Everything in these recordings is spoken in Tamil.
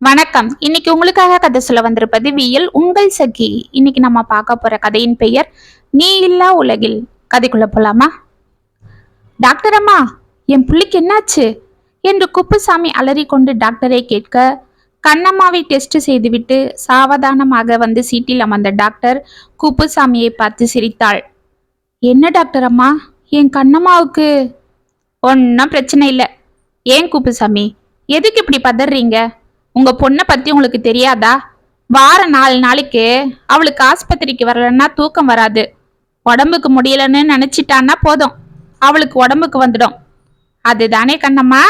வணக்கம். இன்னைக்கு உங்களுக்காக கதை சொல்ல வந்திருப்பது வியல் உங்கள் சகி. இன்னைக்கு நம்ம பார்க்க போற கதையின் பெயர் நீ இல்லா உலகில். கதைக்குள்ள போலாமா? டாக்டர் அம்மா, என் புள்ளிக்கு என்னாச்சு என்று குப்புசாமி அலறிக்கொண்டு டாக்டரை கேட்க, கண்ணம்மாவை டெஸ்ட் செய்துவிட்டு சாவதானமாக வந்து சீட்டில் அமர்ந்த டாக்டர் குப்புசாமியை பார்த்து சிரித்தாள். என்ன டாக்டர் அம்மா, என் கண்ணம்மாவுக்கு ஒன்னும் பிரச்சனை இல்லை. ஏன் குப்புசாமி, எதுக்கு இப்படி பதறீங்க? உங்க பொண்ணை பத்தி உங்களுக்கு தெரியாதா? வார 4 நாளைக்கு அவளுக்கு ஆஸ்பத்திரிக்கு வரலன்னா தூக்கம் வராது. உடம்புக்கு முடியலன்னு நினைச்சிட்டான்னா போதும், அவளுக்கு உடம்புக்கு வந்துடும். அதுதானே கண்ணம்மா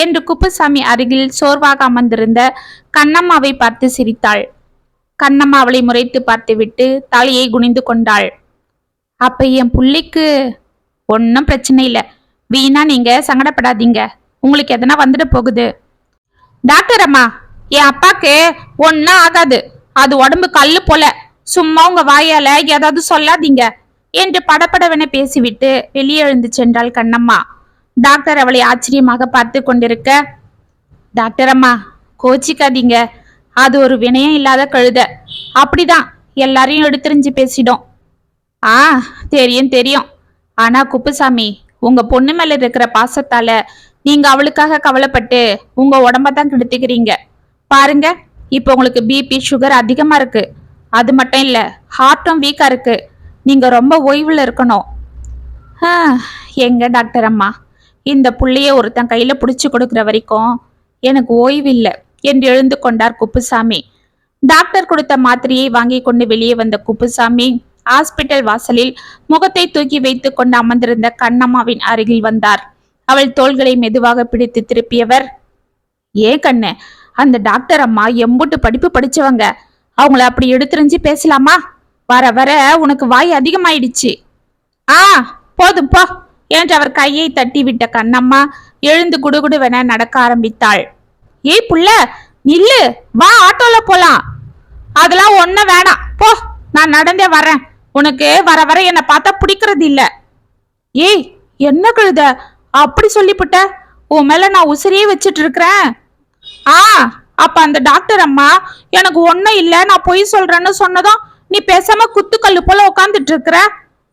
என்று குப்புசாமி அருகில் சோர்வாக அமர்ந்திருந்த கண்ணம்மாவை பார்த்து சிரித்தாள். கண்ணம்மா அவளை முறைத்து பார்த்துவிட்டு தலையை குனிந்து கொண்டாள். அப்ப என் புள்ளிக்கு ஒன்னும் பிரச்சனை இல்லை. வீணா நீங்க சங்கடப்படாதீங்க. உங்களுக்கு எதனா வந்துட போகுது. டாக்டர் அம்மா, என் அப்பாக்கு ஒன்னும் ஆகாது. அது உடம்பு கல்லு போல. சும்மா உங்க வாயால ஏதாவது சொல்லாதீங்க என்று படபடவென பேசிவிட்டு வெளியே எழுந்து சென்றாள் கண்ணம்மா. டாக்டர் அவளை ஆச்சரியமாக பார்த்து கொண்டிருக்க, டாக்டர் அம்மா கோச்சிக்காதீங்க. அது ஒரு வினயம் இல்லாத கழுத. அப்படிதான் எல்லாரையும் எடுத்துரிஞ்சு பேசிடும். ஆ, தெரியும் தெரியும். ஆனா குப்புசாமி, உங்க பொண்ணு மேல இருக்கிற பாசத்தால நீங்க அவளுக்காக கவலைப்பட்டு உங்க உடம்ப தான் கெடுத்துக்கிறீங்க. பாருங்க, இப்போ உங்களுக்கு பிபி சுகர் அதிகமா இருக்கு. அது மட்டும் இல்ல, ஹார்ட்டும் வீக்கா இருக்கு. நீங்க ரொம்ப ஓய்வுல இருக்கணும். எங்க டாக்டர் அம்மா, இந்த புள்ளைய ஒருத்தன் கையில புடிச்சு கொடுக்குற வரைக்கும் எனக்கு ஓய்வு இல்லை என்று எழுந்து கொண்டார் குப்புசாமி. டாக்டர் கொடுத்த மாத்திரையை வாங்கி கொண்டு வெளியே வந்த குப்புசாமி ஹாஸ்பிட்டல் வாசலில் முகத்தை தூக்கி வைத்து கொண்டு அமர்ந்திருந்த கண்ணம்மாவின் அருகில் வந்தார். அவள் தோள்களை மெதுவாக பிடித்து திருப்பியவர், ஏன் கண்ணு, அந்த டாக்டர் அம்மா எம்புட்டு படிப்பு படிச்சவங்க. அவங்கள அப்படி எடுத்துரிஞ்சு பேசலாமா? வர வர உனக்கு வாய் அதிகமாயிடுச்சு. ஆ, போதும் போ என்று அவர் கையை தட்டி விட்ட கண்ணம்மா எழுந்து குடுகுடுவென நடக்க ஆரம்பித்தாள். ஏய் புள்ள, நில்லு, வா ஆட்டோல போலாம். அதெல்லாம் ஒன்னும் வேணாம், போ, நான் நடந்தே வரேன். உனக்கு வர வர என்னை பார்த்தா பிடிக்கிறது இல்ல. ஏய், என்ன கழுத அப்படி சொல்லிவிட்ட? உன் மேல நான் உசிரியே வச்சிட்டு இருக்கிறேன். ஆ, அப்ப அந்த டாக்டர் அம்மா எனக்கு ஒன்னும் இல்ல, நான் பொய் சொல்றேன்னு சொன்னதும் நீ பேசாம குத்துக்கல்லு போல உட்காந்துட்டு இருக்கிற.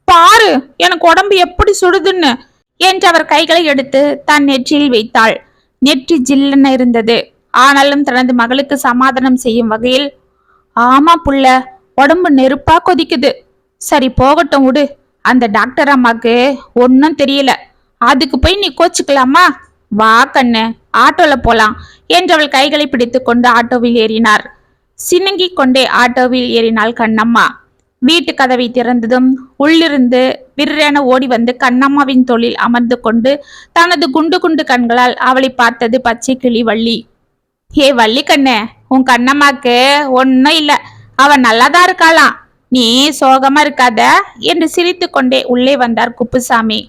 பாரு எனக்கு உடம்பு எப்படி சுடுதுன்னு என்று அவர் கைகளை எடுத்து தன் நெற்றியில் வைத்தாள். நெற்றி ஜில்லென இருந்தது. ஆனாலும் தனது மகளுக்கு சமாதானம் செய்யும் வகையில், ஆமா புள்ள, உடம்பு நெருப்பா கொதிக்குது. சரி போகட்டும் விடு. அந்த டாக்டர் அம்மாக்கு ஒன்னும் தெரியல. அதுக்கு போய் நீ கோச்சுக்கலாமா? வா கண்ணு, ஆட்டோல போலாம் என்றவள் கைகளை பிடித்து கொண்டு ஆட்டோவில் ஏறினார். சினுங்கிக் கொண்டே ஆட்டோவில் ஏறினாள் கண்ணம்மா. வீட்டு கதவை திறந்ததும் உள்ளிருந்து விற்றென ஓடி வந்து கண்ணம்மாவின் தோளில் அமர்ந்து கொண்டு தனது குண்டு குண்டு கண்களால் அவளை பார்த்தது பச்சை கிளி வள்ளி. ஏ வள்ளி கண்ணு, உன் கண்ணம்மாக்கு ஒன்னும் இல்ல, அவன் நல்லாதான் இருக்காளாம். நீ சோகமா இருக்காத என்று சிரித்து கொண்டே உள்ளே வந்தார் குப்புசாமி.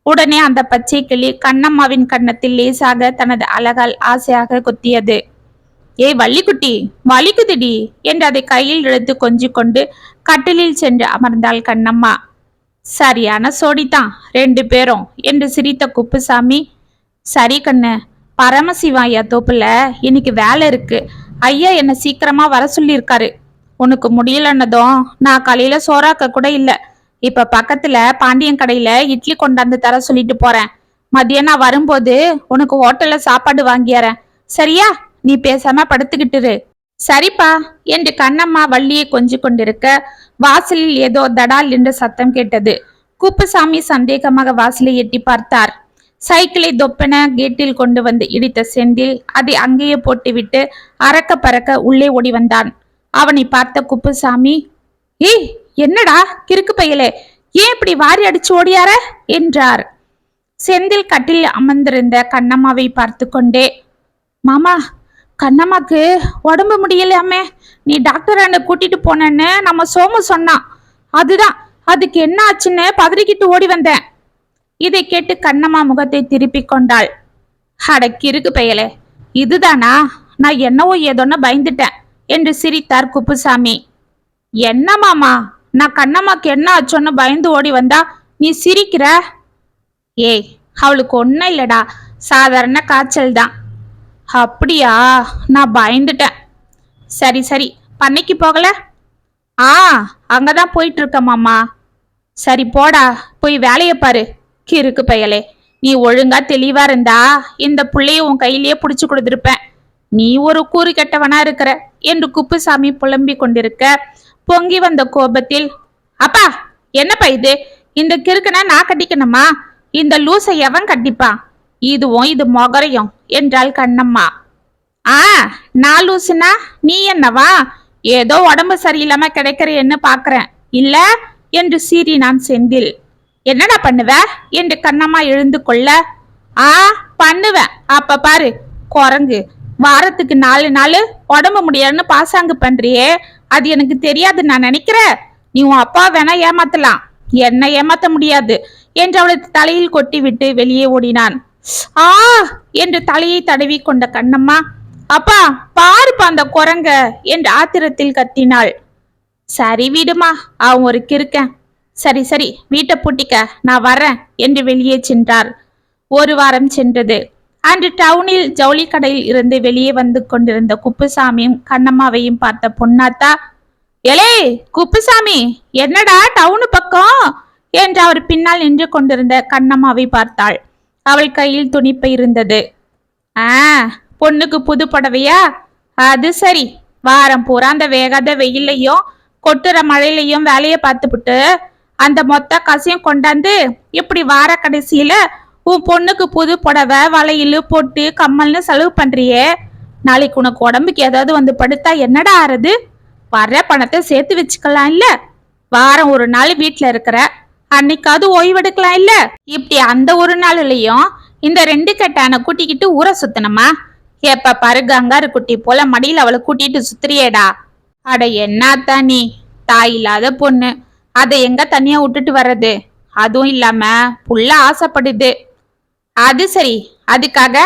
உடனே அந்த பச்சை கிளி கண்ணம்மாவின் கன்னத்தில் லேசாக தனது அழகால் ஆசையாக கொத்தியது. ஏய் வள்ளிக்குட்டி, வலிக்குதுடி என்று அதை கையில் இழுத்து கொஞ்சி கொண்டு கட்டிலில் சென்று அமர்ந்தாள் கண்ணம்மா. சரியான சோடித்தான் 2 பேரும் என்று சிரித்த குப்புசாமி, சரி கண்ணு, பரமசிவம் ஐயா தோப்புல இன்னைக்கு வேலை இருக்கு. ஐயா என்ன சீக்கிரமா வர சொல்லியிருக்காரு. உனக்கு முடியலன்னதும் நான் காலையில சோறாக்க கூட இல்ல. இப்ப பக்கத்துல பாண்டியன் கடையில இட்லி கொண்டாந்து தர சொல்லிட்டு போறேன். மதியம் வரும்போது உனக்கு ஹோட்டல்ல சாப்பாடு வாங்கியறேன். சரியா? நீ பேசாம படுத்துக்கிட்டுரு. சரிப்பா என்று கண்ணம்மா வள்ளியை கொஞ்சி கொண்டிருக்க வாசலில் ஏதோ தடால் என்ற சத்தம் கேட்டது. குப்புசாமி சந்தேகமாக வாசலை எட்டி பார்த்தார். சைக்கிளை தொப்பென கேட்டில் கொண்டு வந்து இடித்த செந்தில் அதை அங்கேயே போட்டுவிட்டு அறக்க பறக்க உள்ளே ஓடி வந்தான். அவனை பார்த்த குப்புசாமி, ஏய் என்னடா கிறுக்கு பையலே, ஏன் இப்படி வாரி அடிச்சு ஓடியார என்றார். செந்தில் கட்டில் அமர்ந்திருந்த கண்ணம்மாவை பார்த்து கொண்டே, மாமா, கண்ணம்மாக்கு உடம்பு முடியலையாமே, நீ டாக்டர் அண்ண கூட்டிட்டு போனேன்னு நம்ம சோமு சொன்னான். அதுதான், அதுக்கு என்ன ஆச்சுன்னு பதறிக்கிட்டு ஓடி வந்தேன். இதை கேட்டு கண்ணம்மா முகத்தை திருப்பி கொண்டாள். அட கிறுக்கு பெயலே, இதுதானா? நான் என்னவோ ஏதோன்னு பயந்துட்டேன் என்று சிரித்தார் குப்புசாமி. என்ன மாமா, நான் கண்ணம்மாக்கு என்ன ஆச்சோன்னு பயந்து ஓடி வந்தா நீ சிரிக்கிற? ஏய், அவளுக்கு ஒன்னும் இல்லடா, சாதாரண காய்ச்சல் தான். அப்படியா? நான் பயந்துட்டேன். சரி சரி, பண்ணைக்கு போகல? ஆ, அங்கதான் போயிட்டு இருக்க மாமா. சரி போடா, போய் வேலைய பாரு. கிறுக்கு பயலே, நீ ஒழுங்கா தெளிவா இருந்தா இந்த புள்ளைய உன் கையிலேயே புடிச்சு கொடுத்திருப்பேன். நீ ஒரு கூறு கெட்டவனா இருக்கிற என்று குப்புசாமி புலம்பிக் கொண்டிருக்க, பொங்கி வந்த கோபத்தில், அப்பா என்னப்பா இது? இந்த கிறுக்கனை நான் கட்டிக்கணுமா? இந்த லூசை எவன் கட்டிப்பான்? இதுவும் இது மொகரையும் என்றாள் கண்ணம்மா. ஆ, நான் லூசுனா நீ என்னவா? ஏதோ உடம்பு சரியில்லாம கிடைக்கிறேன்னு பாக்குறேன் இல்ல என்று சீறினான் செந்தில். என்னடா பண்ணுவ என்று கண்ணம்மா எழுந்து கொள்ள, ஆ பண்ணுவேன், அப்ப பாரு குரங்கு. வாரத்துக்கு 4 நாள் உடம்பு முடியாதுன்னு பாசாங்கு பண்றியே, அது எனக்கு தெரியாது நான் நினைக்கிற. நீ உன் அப்பா வேணா ஏமாத்தலாம், என்ன ஏமாத்த முடியாது என்று அவளை தலையில் கொட்டி விட்டு வெளியே ஓடினான். ஆ என்று தலையை தடவி கொண்ட கண்ணம்மா, அப்பா பாருப்பா அந்த குரங்க என்று ஆத்திரத்தில் கத்தினாள். சரி விடுமா, அவன் ஒரு கிறுக்கன். சரி சரி, வீட்டை பூட்டிக்க, நான் வரேன் என்று வெளியே சென்றார். 1 வாரம் சென்றது. அன்று டவுனில் ஜவுளி கடையில் இருந்து வெளியே வந்து கொண்டிருந்த குப்புசாமியும் கண்ணம்மாவையும் பார்த்த பொன்னாத்தா, எலே குப்புசாமி, என்னடா டவுனு பக்கம் என்று அவர் பின்னால் நின்று கொண்டிருந்த கண்ணம்மாவை பார்த்தாள். அவள் கையில் துணிப்பை இருந்தது. ஆ, பொண்ணுக்கு புது புடவையா? அது சரி, வாரம் பூரா அந்த வேகாத வெயிலையும் கொட்டுற மழையிலையும் வேலையை பார்த்துப்புட்டு அந்த மொத்த காசையும் கொண்டாந்து இப்படி வார கடைசியில உன் பொண்ணுக்கு புது புடவை வளையல் பொட்டு கம்மல்னு செலவு பண்றியே, நாளைக்கு உனக்கு உடம்புக்கு ஏதாவது வந்து படுத்தா என்னடா ஆறுது? வர்ற பணத்தை சேர்த்து வச்சுக்கலாம் இல்ல? வாரம் ஒரு நாள் வீட்டுல இருக்கிற, அன்னைக்காவது ஓய்வெடுக்கலாம் இல்ல? இப்படி அந்த ஒரு நாள்லயும் இந்த 2 கட்டான கூட்டிக்கிட்டு ஊரை சுத்தணுமா? எப்ப பாரு கங்காரு குட்டி போல மடியில அவளை கூட்டிட்டு சுத்துறியேடா. அட என்னத்தா நீ, தாய் இல்லாத பொண்ணு, அதை எங்க தனியா விட்டுட்டு வர்றது? அதுவும் இல்லாம புள்ள ஆசைப்படுது. அது சரி, அதுக்காக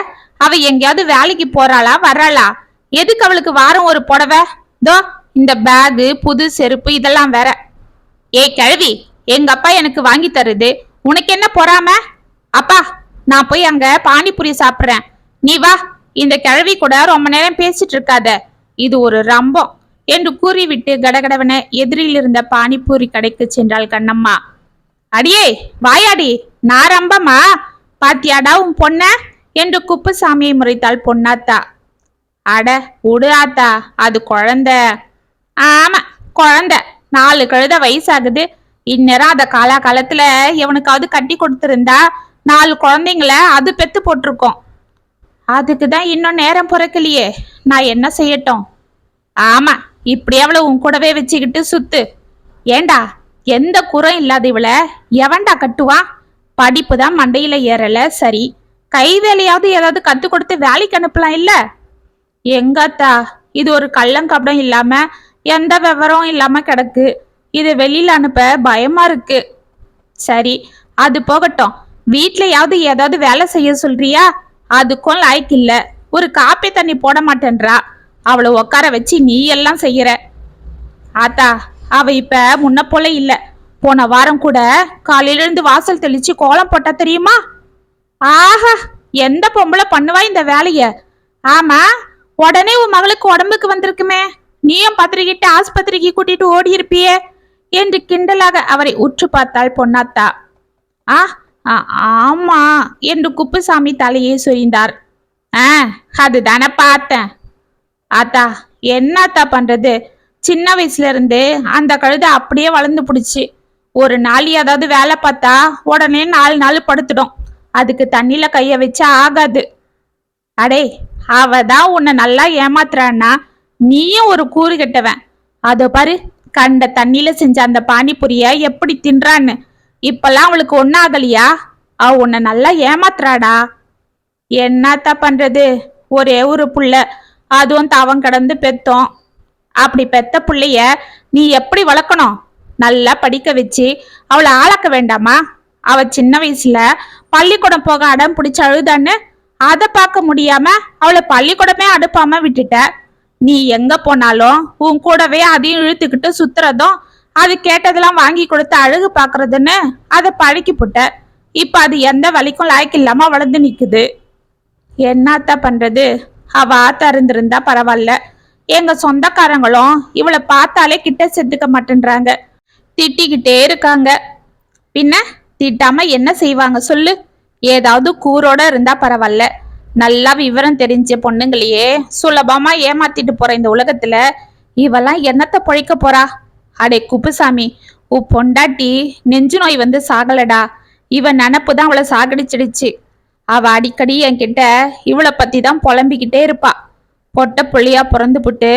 அவ எங்கேயாவது வேலைக்கு போறாளா வர்றாளா? எதுக்கு அவளுக்கு வாரம் ஒரு புடவை? தோ இந்த பேகு புது செருப்பு இதெல்லாம் வேற. ஏய் கிழவி, எங்க அப்பா எனக்கு வாங்கி தருது, உனக்கு என்ன பொறாம? அப்பா நான் போய் அங்க பானிபூரி சாப்பிடுறேன், நீ வா. இந்த கிழவி கூட ரொம்ப நேரம் பேசிட்டு இருக்காத, இது ஒரு ரம்பம் என்று கூறிவிட்டு கடகடவன எதிரில் இருந்த பானிபூரி கடைக்கு சென்றாள் கண்ணம்மா. அடியே வாயாடி, நான் ரம்பமா? பாத்தியாடா உன் பொண்ண என்று குப்புசாமியை முறைத்தாள் பொன்னாத்தா. அட உடு ஆத்தா, அது குழந்தை. ஆமா குழந்தை, 4 கழுத வயசாகுது. இந்நேரம் அத காலத்துல எவனுக்காவது கட்டி கொடுத்திருந்தா 4 குழந்தைங்கள அது பெத்து போட்டிருக்கோம். அதுக்குதான் இன்னும் நேரம் பிறக்கலையே, நான் என்ன செய்யட்டும்? ஆமா, இப்படி அவளை உன் கூடவே வச்சுக்கிட்டு சுத்து. ஏண்டா, எந்த குறம் இல்லாத இவளை எவன்டா கட்டுவான்? படிப்பு தான் மண்டையில ஏறல, சரி கை வேலையாவது ஏதாவது கத்து கொடுத்து வேலைக்கு அனுப்பலாம் இல்ல? எங்கத்தா, இது ஒரு கள்ளங்கப்படம் இல்லாம எந்த விவரம் இல்லாம கிடக்கு, இதை வெளியில அனுப்ப பயமா இருக்கு. சரி அது போகட்டும், வீட்லயாவது ஏதாவது வேலை செய்ய சொல்றியா? அதுக்கும் லாய்க்கு இல்ல, ஒரு காப்பி தண்ணி போட மாட்டேன்றா. அவளை உட்கார வச்சு நீ எல்லாம் செய்யற. ஆத்தா, அவ இப்ப முன்ன போல இல்ல. போன வாரம் கூட காலையில இருந்து வாசல் தெளிச்சு கோலம் போட்டா தெரியுமா? ஆஹா, எந்த பொம்பளை பண்ணுவா இந்த வேலைய? ஆமா, உடனே உன் மகளுக்கு உடம்புக்கு வந்திருக்குமே, நீயும் பத்திரிக்கிட்டு ஆஸ்பத்திரிக்கு கூட்டிட்டு ஓடி இருப்பியே என்று கிண்டலாக அவரை உற்று பார்த்தாள் பொன்னாத்தா. ஆமா என்று குப்புசாமி தலையை சொரிந்தார். அதுதானே பார்த்தேன். ஆத்தா, என்னத்தா பண்றது? சின்ன வயசுல இருந்து அந்த கழுதை அப்படியே வளர்ந்து பிடிச்சு. ஒரு நாள் ஏதாவது வேலை பார்த்தா உடனே 4 நாள் படுத்துடும். அதுக்கு தண்ணியில கைய வச்சா ஆகாது. அடே, அவதான் உன்னை நல்லா ஏமாத்துறான்னா நீயும் ஒரு கூறு கெட்டவன். அதோ பாரு, கண்ட தண்ணியில செஞ்ச அந்த பானிபுரிய எப்படி தின்றான்னு. இப்பெல்லாம் அவளுக்கு ஒன்னாகலையா? அவ உன்னை நல்லா ஏமாத்துறாடா. என்னத்தா பண்றது? ஒரே ஒரு புள்ள, அதுவும் தவம் கடந்து பெத்தோம். அப்படி பெத்த புள்ளைய நீ எப்படி வளர்க்கணும்? நல்லா படிக்க வச்சு அவளை ஆளாக்க வேண்டாமா? அவ சின்ன வயசுல பள்ளிக்கூடம் போக அடம் பிடிச்சு அழுதான்னு அதை பார்க்க முடியாம அவளை பள்ளிக்கூடமே அனுப்பாம விட்டுட்ட. நீ எங்க போனாலும் உன் கூடவே அதையும் இழுத்துக்கிட்டு சுத்துறதும், அது கேட்டதெல்லாம் வாங்கி கொடுத்து அழகு பாக்குறதுன்னு அதை பழக்கி புட்ட. இப்ப அது எந்த வலிக்கும் லாய்க்கு இல்லாம வளர்ந்து நிக்குது. என்னத்த பண்றது? அவ ஆத்தா இருந்திருந்தா பரவாயில்ல. எங்க சொந்தக்காரங்களும் இவளை பார்த்தாலே கிட்ட செத்துக்க மாட்டேன்றாங்க. திட்டிக்கிட்டே இருக்காங்க. பின்ன திட்டாம என்ன செய்வாங்க சொல்லு? ஏதாவது கூரோட இருந்தா பரவாயில்ல. நல்லா விவரம் தெரிஞ்ச பொண்ணுங்களையே சுலபமா ஏமாத்திட்டு போற இந்த உலகத்துல இவெல்லாம் என்னத்த பொழைக்க போறா? அடே குப்புசாமி, பொண்டாட்டி நெஞ்சு நோய் வந்து சாகலடா. இவன் நினப்புதான் அவளை சாகடிச்சிடுச்சு. அவ அடிக்கடி என்கிட்ட இவளை பத்தி தான் புலம்பிக்கிட்டே இருப்பா. பொட்ட புள்ளியா பிறந்து புட்டு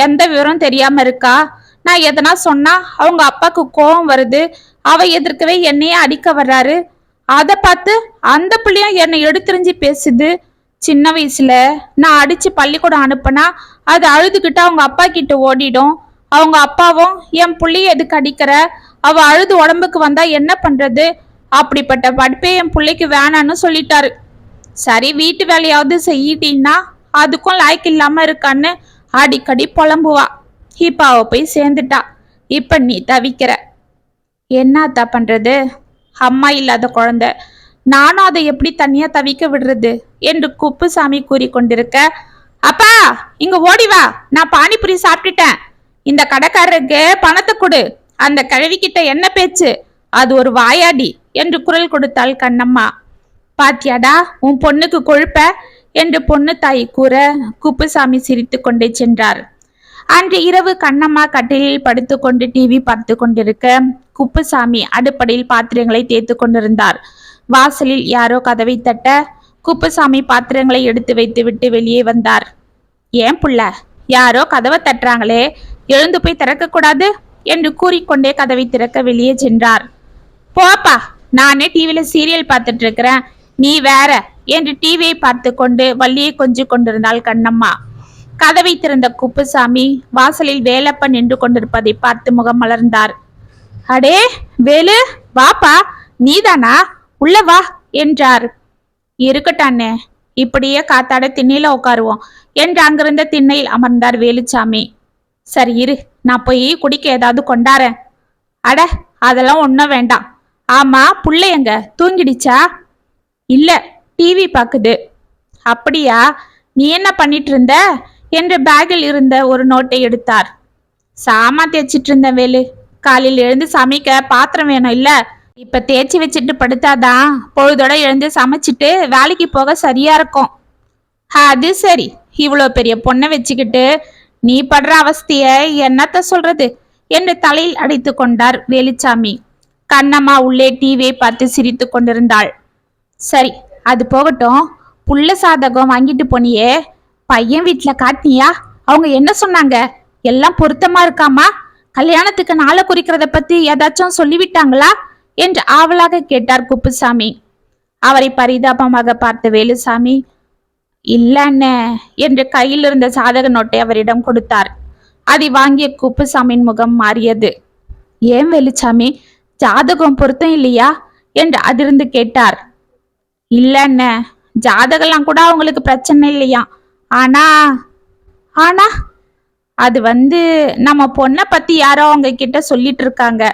எந்த விவரம் தெரியாம இருக்கா. நான் எதனா சொன்னா அவங்க அப்பாக்கு கோபம் வருது. அவ எதிர்க்கவே என்னையே அடிக்க வர்றாரு. அதை பார்த்து அந்த பிள்ளையும் என்னை எடுத்துரிஞ்சு பேசுது. சின்ன வயசுல நான் அடிச்சு பள்ளிக்கூடம் அனுப்புனா அது அழுதுகிட்டு அவங்க அப்பா கிட்ட ஓடிடும். அவங்க அப்பாவும் என் புள்ளைய எதுக்கு அடிக்கிற, அவ அழுது உடம்புக்கு வந்தா என்ன பண்றது, அப்படிப்பட்ட படிப்பே என் பிள்ளைக்கு வேணான்னு சொல்லிட்டாரு. சரி, வீட்டு வேலையாவது செய்யிட்டீன்னா அதுக்கும் லாய்க்கு இல்லாம இருக்கான்னு அடிக்கடி புலம்புவா. இப்ப அவ போய் சேர்ந்துட்டா. இப்ப நீ தவிக்கிற. என்னத்தா பண்றது? அம்மா இல்லாத குழந்தை, நானும் அதை எப்படி தனியா தவிக்க விடுறது என்று குப்புசாமி கூறிக்கொண்டிருக்க, அப்பா இங்க ஓடி வா, நான் பானிபுரி சாப்பிட்டுட்டேன். இந்த கடைக்காரருக்கு பணத்தை கொடு. அந்த கிழவிக்கிட்ட என்ன பேச்சு, அது ஒரு வாயாடி என்று குரல் கொடுத்தாள் கண்ணம்மா. பாத்தியாடா உன் பொண்ணுக்கு கொழுப்ப என்று பொண்ணு தாய் கூற குப்புசாமி சிரித்து கொண்டே சென்றார். அன்று இரவு கண்ணம்மா கட்டிலில் படுத்துக்கொண்டு டிவி பார்த்து கொண்டிருக்க குப்புசாமி அடுப்படையில் பாத்திரங்களை தேய்த்து கொண்டிருந்தார். வாசலில் யாரோ கதவை தட்ட குப்புசாமி பாத்திரங்களை எடுத்து வைத்து விட்டு வெளியே வந்தார். ஏன் புள்ள, யாரோ கதவை தட்டுறாங்களே, எழுந்து போய் திறக்க கூடாது என்று கூறிக்கொண்டே கதவை திறக்க வெளியே சென்றார். போப்பா, நானே டிவியில சீரியல் பார்த்துட்டு இருக்கிறேன், நீ வேற என்று டிவியை பார்த்து கொண்டு வள்ளியை கொஞ்சிக் கொண்டிருந்தாள் கண்ணம்மா. கதவை திறந்த குப்புசாமி வாசலில் வேலப்ப நின்று கொண்டிருப்பதை பார்த்து முகம் மலர்ந்தார். அடே வேலு, வாப்பா, நீதானா, உள்ள வா என்றார். இருக்கட்டானே, இப்படியே காத்தாட திண்ணையில உட்காருவோம் என்று அங்கிருந்த திண்ணையில் அமர்ந்தார் வேலுச்சாமி. சரி இரு, நான் போய் குடிக்க ஏதாவது கொண்டாரேன். அட அதெல்லாம் ஒன்றும் வேண்டாம். ஆமா, புள்ள எங்க, தூங்கிடுச்சா? இல்ல, டிவி பாக்குது. அப்படியா, நீ என்ன பண்ணிட்டு இருந்த என்று பேக்கில் இருந்த ஒரு நோட்டை எடுத்தார். சாமான் தேய்ச்சிட்டு இருந்த வேலு, காலையில் எழுந்து சமைக்க பாத்திரம் வேணும் இல்ல, இப்ப தேய்ச்சி வச்சுட்டு படுத்தாதான் பொழுதோட எழுந்து சமைச்சிட்டு வேலைக்கு போக சரியா இருக்கும். அது சரி, இவ்வளோ பெரிய பொண்ணை வச்சுக்கிட்டு நீ படுற அவஸ்தைய என்னத்த சொல்றது என்று தலையில் அடித்து கொண்டார் வேலுச்சாமி. கண்ணம்மா உள்ளே டிவியை பார்த்து சிரித்து கொண்டிருந்தாள். சரி, அது போகட்டும். புள்ள சாதகம் வாங்கிட்டு போனியே, பையன் வீட்டுல காட்டினியா? அவங்க என்ன சொன்னாங்க? எல்லாம் பொருத்தமா இருக்காமா? கல்யாணத்துக்கு நாளை குறிக்கிறத பத்தி ஏதாச்சும் சொல்லிவிட்டாங்களா என்று ஆவலாக கேட்டார் குப்புசாமி. அவரை பரிதாபமாக பார்த்த வேலுசாமி, இல்லண்ணே என்று கையில் இருந்த சாதக நோட்டை அவரிடம் கொடுத்தார். அதை வாங்கிய குப்புசாமியின் முகம் மாறியது. ஏன் வேலுச்சாமி, ஜாதகம் பொருத்தம் இல்லையா என்று அதிர்ந்து கேட்டார். இல்லண்ண, ஜாதகெல்லாம் கூட அவங்களுக்கு பிரச்சனை இல்லையா. ஆனா ஆனா அது நம்ம பொண்ணை பத்தி யாரோ அவங்க கிட்ட சொல்லிட்டு இருக்காங்க.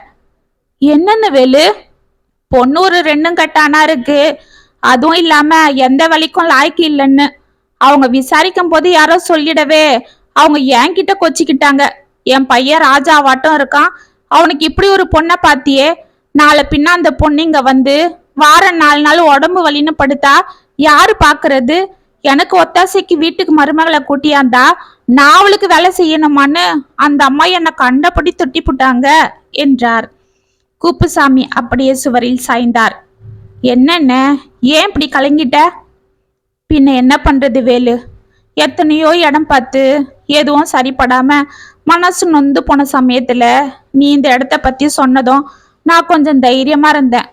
என்னன்னு வேலு? பொண்ணு ஒரு ரெண்டும் கட்டானா இருக்கு, அதுவும் இல்லாம எந்த வழிக்கும் லாய்க்கு இல்லைன்னு அவங்க விசாரிக்கும் போது யாரோ சொல்லிடவே அவங்க என்கிட்ட கொச்சிக்கிட்டாங்க. என் பையன் ராஜாவாட்டம் இருக்கான், அவனுக்கு இப்படி ஒரு பொண்ணை பாத்தியே, நாளை பின்ன அந்த பொண்ணு இங்க வாரம் 4 நாள் உடம்பு வலின்னு படுத்தா யாரு பாக்குறது? எனக்கு ஒத்தாசைக்கு வீட்டுக்கு மருமகளை கூட்டியாந்தா நான் அவளுக்கு வேலை செய்யணுமான்னு அந்த அம்மா என்னை கண்டபடி தொட்டி புட்டாங்க என்றார். குப்புசாமி அப்படியே சுவரில் சாய்ந்தார். என்னென்ன, ஏன் இப்படி கலங்கிட்ட? பின்ன என்ன பண்றது வேலு, எத்தனையோ இடம் பார்த்து எதுவும் சரிப்படாம மனசு நொந்து போன சமயத்துல நீ இந்த இடத்த பத்தி சொன்னதும் நான் கொஞ்சம் தைரியமா இருந்தேன்.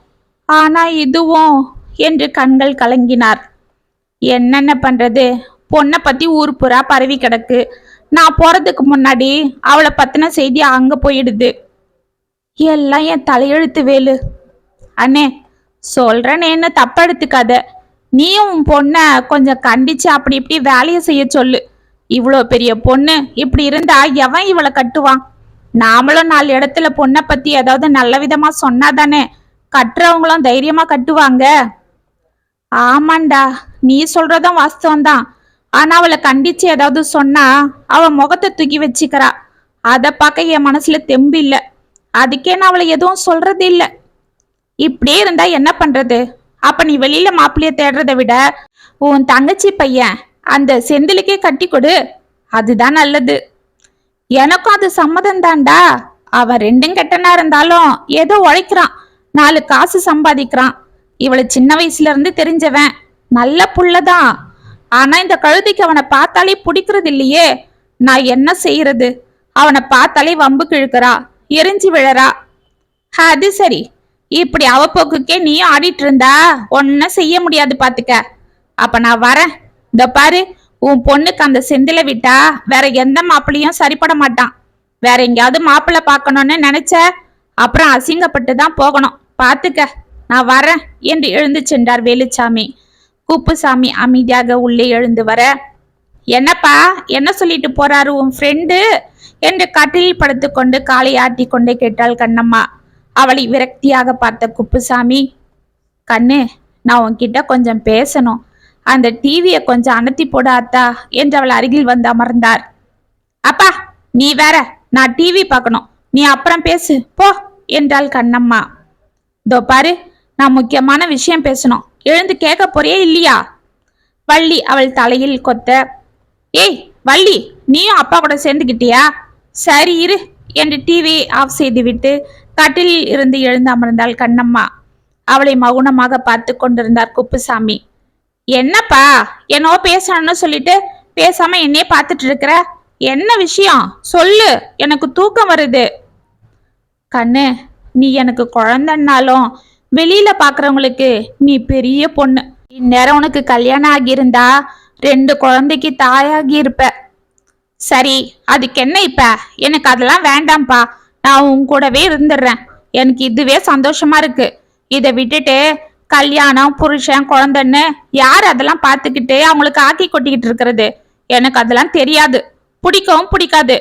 ஆனா இதுவும் என்று கண்கள் கலங்கினார். என்னென்ன பண்றது, பொண்ணை பத்தி ஊர் புறா பரவி கிடக்கு. நான் போறதுக்கு முன்னாடி அவளை பத்தின செய்தி அங்க போயிடுது. எல்லாம் என் தலையெழுத்து வேலு. அண்ணே சொல்றேன்னு தப்ப எடுத்துக்காத. நீயும் உன் பொண்ணை கொஞ்சம் கண்டிச்சு அப்படி இப்படி வேலையை செய்ய சொல்லு. இவ்வளோ பெரிய பொண்ணு இப்படி இருந்தா எவன் இவளை கட்டுவான்? நாமளும் 4 இடத்துல பொண்ணை பத்தி ஏதாவது நல்ல விதமா சொன்னாதானே கட்டுறவங்களும் தைரியமா கட்டுவாங்க. ஆமாண்டா, நீ சொல்றதும் வாஸ்தவம் தான். ஆனா அவளை கண்டிச்சு ஏதாவது சொன்னா அவ முகத்தை தூக்கி வச்சுக்கிறா. அத பார்க்க என் மனசுல தெம்பு இல்ல. அதுக்கே நான் அவளை எதுவும் சொல்றது இல்ல. இப்படியே இருந்தா என்ன பண்றது? அப்ப நீ வெளியில மாப்பிள்ளைய தேடுறதை விட உன் தங்கச்சி பையன் அந்த செந்திலுக்கே கட்டி கொடு, அதுதான் நல்லது. எனக்கும் அது சம்மதம் தான்டா. அவ ரெண்டும் கெட்டனா இருந்தாலும் ஏதோ உழைக்கிறான், 4 காசு சம்பாதிக்கிறான். இவளை சின்ன வயசுல இருந்து தெரிஞ்சவன், நல்ல புள்ளதான். ஆனா இந்த கழுதைக்கு அவனை பார்த்தாலே பிடிக்கிறது இல்லையே. நான் என்ன செய்யறது? அவனை பார்த்தாலே வம்பு கிழக்கிறா, எரிஞ்சு விழறா. அது சரி, இப்படி அவப்போக்குக்கே நீயும் ஆடிட்டு இருந்தா ஒன்னும் செய்ய முடியாது பாத்துக்க. அப்ப நான் வரேன். இந்த பாரு, உன் பொண்ணுக்கு அந்த செந்தில விட்டா வேற எந்த மாப்பிள்ளையும் சரிப்பட மாட்டான். வேற எங்கேயாவது மாப்பிள்ளை பார்க்கணும்னு நினைச்ச அப்புறம் அசிங்கப்பட்டு தான் போகணும். பாத்துக்க, நான் வரேன் என்று எழுந்து சென்றார் வேலுச்சாமி. குப்புசாமி அமைதியாக உள்ளே எழுந்து வர, என்னப்பா என்ன சொல்லிட்டு போறாரு உன் ஃப்ரெண்டு என்று கட்டிலில் படுத்துக்கொண்டு காலை ஆட்டி கொண்டே கேட்டாள் கண்ணம்மா. அவளை விரக்தியாக பார்த்த குப்புசாமி, கண்ணு, நான் உன்கிட்ட கொஞ்சம் பேசணும். அந்த டிவியை கொஞ்சம் அணைத்தி போட அத்தா என்று அவள் அருகில் வந்து அமர்ந்தார். அப்பா நீ வேற, நான் டிவி பார்க்கணும், நீ அப்புறம் பேசு போ என்றாள் கண்ணம்மா. தோ பாரு, நான் முக்கியமான விஷயம் பேசணும், எழுந்து கேட்க போறியே இல்லையா? வள்ளி அவள் தலையில் கொத்த, ஏய் வள்ளி, நீயும் அப்பா கூட சேர்ந்துகிட்டியா? சரி இரு என்று டிவி ஆஃப் செய்துவிட்டு கட்டிலில் இருந்து எழுந்து அமர்ந்தாள் கண்ணம்மா. அவளை மௌனமாக பார்த்து கொண்டிருந்தார் குப்புசாமி. என்னப்பா என்னோ பேசணும்னு சொல்லிட்டு பேசாம என்னையே பார்த்துட்டு இருக்கிற? என்ன விஷயம் சொல்லு, எனக்கு தூக்கம் வருது. கண்ணு, நீ எனக்கு குழந்தைன்னாலும் வெளியில பாக்குறவங்களுக்கு நீ பெரிய பொண்ணு. இந்நேரம் உனக்கு கல்யாணம் ஆகியிருந்தா 2 குழந்தைக்கு தாயாகி இருப்ப. சரி, அதுக்கு என்ன இப்ப? எனக்கு அதெல்லாம் வேண்டாம்ப்பா, நான் உன் கூடவே இருந்துடுறேன். எனக்கு இதுவே சந்தோஷமா இருக்கு. இதை விட்டுட்டு கல்யாணம் புருஷன் குழந்தைன்னு யார் அதெல்லாம் பார்த்துக்கிட்டு அவங்களுக்கு ஆக்கி கொட்டிக்கிட்டு இருக்கிறது? எனக்கு அதெல்லாம் தெரியாது, பிடிக்கவும் பிடிக்காது.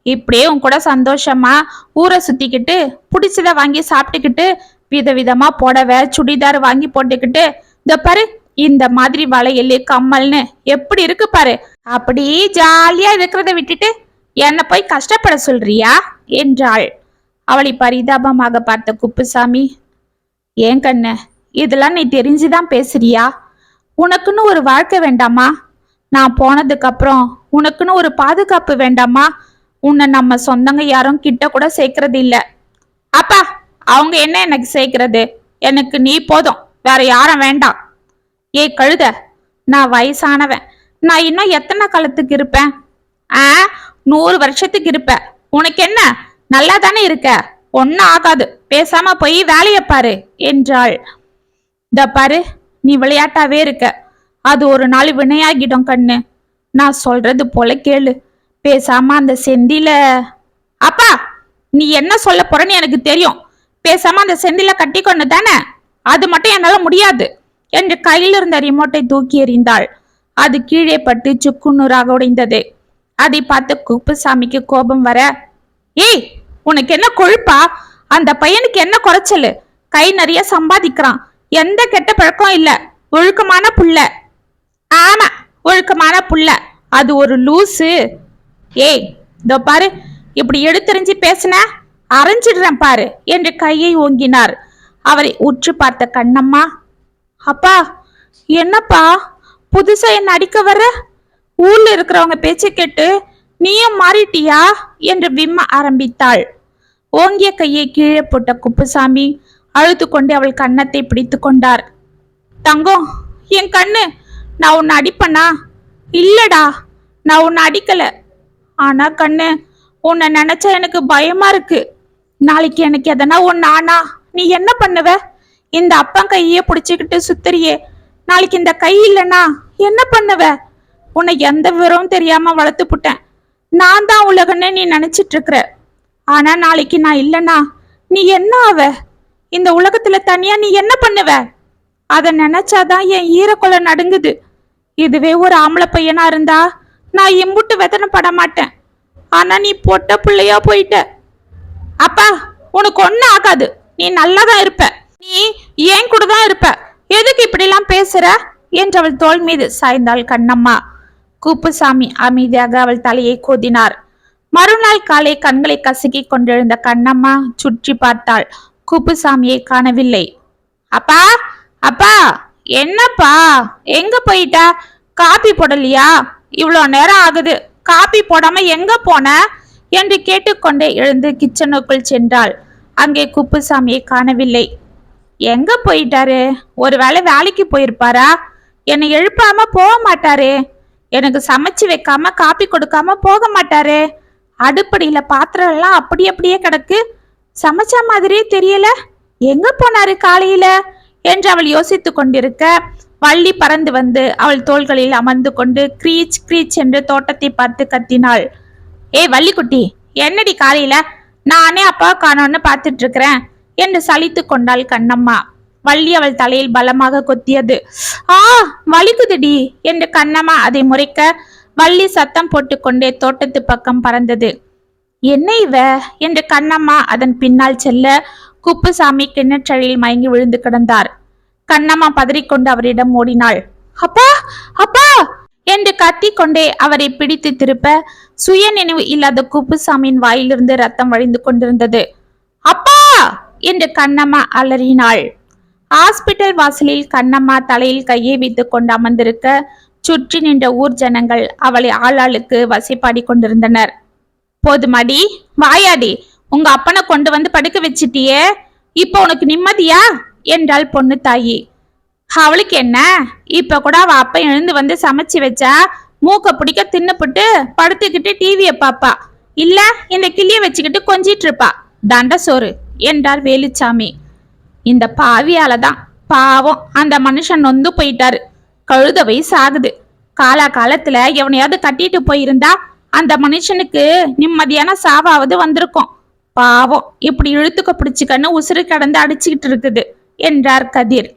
இப்படியே உன் கூட சந்தோஷமா ஊரை சுத்திக்கிட்டு பிடிச்சத வாங்கி சாப்பிட்டுக்கிட்டு விதவிதமா புடவை சுடிதார் வாங்கி போட்டுக்கிட்டு இந்த பாரு இந்த மாதிரி வளையல் கம்மல்னு எப்படி இருக்கு பாரு, அப்படி ஜாலியா இருக்கிறத விட்டுட்டு என்ன போய் கஷ்டப்பட சொல்றியா என்றாள். அவளை பரிதாபமாக பார்த்த குப்புசாமி, ஏன் கண்ணு, இதெல்லாம் நீ தெரிஞ்சுதான் பேசுறியா? உனக்குன்னு ஒரு வாழ்க்கை வேண்டாமா? நான் போனதுக்கு அப்புறம் உனக்குன்னு ஒரு பாதுகாப்பு வேண்டாமா? உன்னை நம்ம சொந்தங்க யாரும் கிட்ட கூட சேர்க்கறது இல்ல. அப்பா அவங்க என்ன எனக்கு சேர்க்கறது? எனக்கு நீ போதும், வேற யாரும் வேண்டாம். ஏய் கழுத, நான் வயசானவன், நான் இன்னும் எத்தனை காலத்துக்கு இருப்பேன்? 100 வருஷத்துக்கு இருப்ப. உனக்கு என்ன, நல்லா தானே இருக்க, ஒன்னும் ஆகாது, பேசாம போய் வேலைய பாரு என்றாள். இந்த பாரு, நீ விளையாட்டாவே இருக்க, அது ஒரு நாள் வினையாகிடும் கண்ணு. நான் சொல்றது போல கேளு, பேசாம அந்த செந்தில. அப்பா நீ என்ன சொல்ல போறன்னு எனக்கு தெரியும். பேசாம அந்த செந்தில கட்டி கொண்டு தானே, அது மட்டும் என்னால முடியாது என்று கையில் இருந்த ரிமோட்டை தூக்கி எறிந்தாள். அது கீழே பட்டு சுக்குநூறாக உடைந்தது. அதை பார்த்து குப்புசாமிக்கு கோபம் வர, ஏய் உனக்கு என்ன கொழுப்பா? அந்த பையனுக்கு என்ன குறைச்சலு? கை நிறைய சம்பாதிக்கிறான், எந்த கெட்ட பழக்கம் இல்ல, ஒழுக்கமான புள்ள. ஆமா ஒழுக்கமான புள்ள, அது ஒரு லூசு. ஏய் இதோ பாரு, இப்படி எடுத்தறிஞ்சு பேசின அரைஞ்சிடுறேன் பாரு என்று கையை ஓங்கினார். அவரை உற்று பார்த்த கண்ணம்மா, அப்பா என்னப்பா புதுசா என்ன அடிக்க வர? ஊர்ல இருக்கிறவங்க பேச்சை கேட்டு நீயும் மாறிட்டியா என்று விம்ம ஆரம்பித்தாள். ஓங்கிய கையை கீழே போட்ட குப்புசாமி அழுது கொண்டு அவள் கன்னத்தை பிடித்து கொண்டார். தங்கம், என் கண்ணு, நான் உன்னை அடிப்பனா? இல்லடா, நான் உன்னை அடிக்கல. ஆனா கண்ணு, உன்னை நினைச்சா எனக்கு பயமா இருக்கு. நாளைக்கு எனக்கு எதனா ஒன்னு ஆனா நீ என்ன பண்ணுவ? இந்த அப்பன் கையே பிடிச்சுக்கிட்டு சுத்தரியே, நாளைக்கு இந்த கை இல்லைன்னா என்ன பண்ணுவ? உன்னை எந்த விவரமும் தெரியாம வளர்த்து புட்டேன். நான் தான் உலகன்னு நீ நினைச்சிட்டு இருக்கிற. ஆனா நாளைக்கு நான் இல்லைன்னா நீ என்ன ஆவ? இந்த உலகத்துல தனியா நீ என்ன பண்ணுவ? அத நினைச்சாதான் என் ஈரக்குலை நடுங்குது. இதுவே ஒரு ஆம்பளை பையனா இருந்தா நான் இம்புட்டு வேதனை பட மாட்டேன். ஆனா நீ பொட்ட பிள்ளையா போயிட்ட. அப்பா உனக்கு ஒன்னும் ஆகாது, நீ நல்லாதான் இருப்ப, நீ ஏன் கூட தான் இருப்ப, எதுக்கு இப்படி எல்லாம் பேசுற என்றவள் தோள் மீது சாய்ந்தாள் கண்ணம்மா. குப்புசாமி அமைதியாக அவள் தலையை கோதினார். மறுநாள் காலை கண்களை கசக்கி கொண்டிருந்த கண்ணம்மா சுற்றி பார்த்தாள். குப்புசாமியை காணவில்லை. அப்பா, அப்பா, என்னப்பா, எங்க போயிட்டா? காபி போடலையா? இவ்வளோ நேரம் ஆகுது, காபி போடாம எங்க போன என்று கேட்டுக்கொண்டே எழுந்து கிச்சனுக்குள் சென்றாள். அங்கே குப்புசாமியை காணவில்லை. எங்க போயிட்டாரு? ஒருவேளை வேலைக்கு போயிருப்பாரா? என்னை எழுப்பாம போக மாட்டாரே, எனக்கு சமைச்சு வைக்காம காப்பி கொடுக்காம போக மாட்டாரே, அடுப்படியில பாத்திரம் எல்லாம் அப்படியே கிடக்கு, சமைச்ச மாதிரியே தெரியல, எங்க போனாரு காலையில என்று அவள் யோசித்து கொண்டிருக்க வள்ளி பறந்து வந்து அவள் தோள்களில் அமர்ந்து கொண்டு கிரீச் கிரீச் என்று தோட்டத்தை பார்த்து கத்தினாள். ஏய் வள்ளிக்குட்டி, என்னடி காலையில? நானே அப்பா காணோன்னு பார்த்துட்டு இருக்கிறேன் என்று சலித்து கொண்டாள் கண்ணம்மா. வள்ளி அவள் தலையில் பலமாக கொத்தியது. ஆ, வலிக்குதுடி என்று கண்ணம்மா அதை முறைக்க வள்ளி சத்தம் போட்டுக்கொண்டே தோட்டத்து பக்கம் பறந்தது. என்ன இவ என்று கண்ணம்மா அதன் பின்னால் செல்ல குப்புசாமி கிணற்றழில் மயங்கி விழுந்து கிடந்தார். கண்ணம்மா பதறிக்கொண்டு அவரிடம் ஓடினாள். அப்பா, அப்பா என்று கத்திக்கொண்டே அவரை பிடித்து திருப்ப சுய நினைவு இல்லாத குப்புசாமியின் வாயிலிருந்து ரத்தம் வழிந்து கொண்டிருந்தது. அப்பா என்று கண்ணம்மா அலறினாள். ஹாஸ்பிட்டல் வாசலில் கண்ணம்மா தலையில் கையை வைத்துக் கொண்டு அமர்ந்திருக்க சுற்றி நின்ற ஊர் ஜனங்கள் அவளை ஆளாளுக்கு வசைப்பாடி கொண்டிருந்தனர். போதுமாடி, வாயாடி, உங்க அப்பனை கொண்டு வந்து படுக்க வச்சிட்டியே, இப்ப உனக்கு நிம்மதியா என்றாள் பொண்ணு தாயி. அவளுக்கு என்ன, இப்ப கூட அவ அப்ப எழுந்து வந்து சமைச்சு வச்சா மூக்க பிடிக்க தின்னுபிட்டு படுத்துக்கிட்டு டிவியை பாப்பா, இல்ல இந்த கிளிய வச்சுக்கிட்டு கொஞ்சிட்டு இருப்பா, தண்ட சோறு என்றார் வேலுச்சாமி. இந்த பாவியாலதான் பாவம் அந்த மனுஷன் நொந்து போயிட்டாரு, கழுத வயசு ஆகுது, காலா காலத்துல எவனையாவது கட்டிட்டு போயிருந்தா அந்த மனுஷனுக்கு நிம்மதியான சாவாவது வந்திருக்கும், பாவம் இப்படி இழுத்துக்க பிடிச்சுக்கன்னு உசுறு கடந்து அடிச்சுக்கிட்டு இருக்குது என்றார் கதிர்.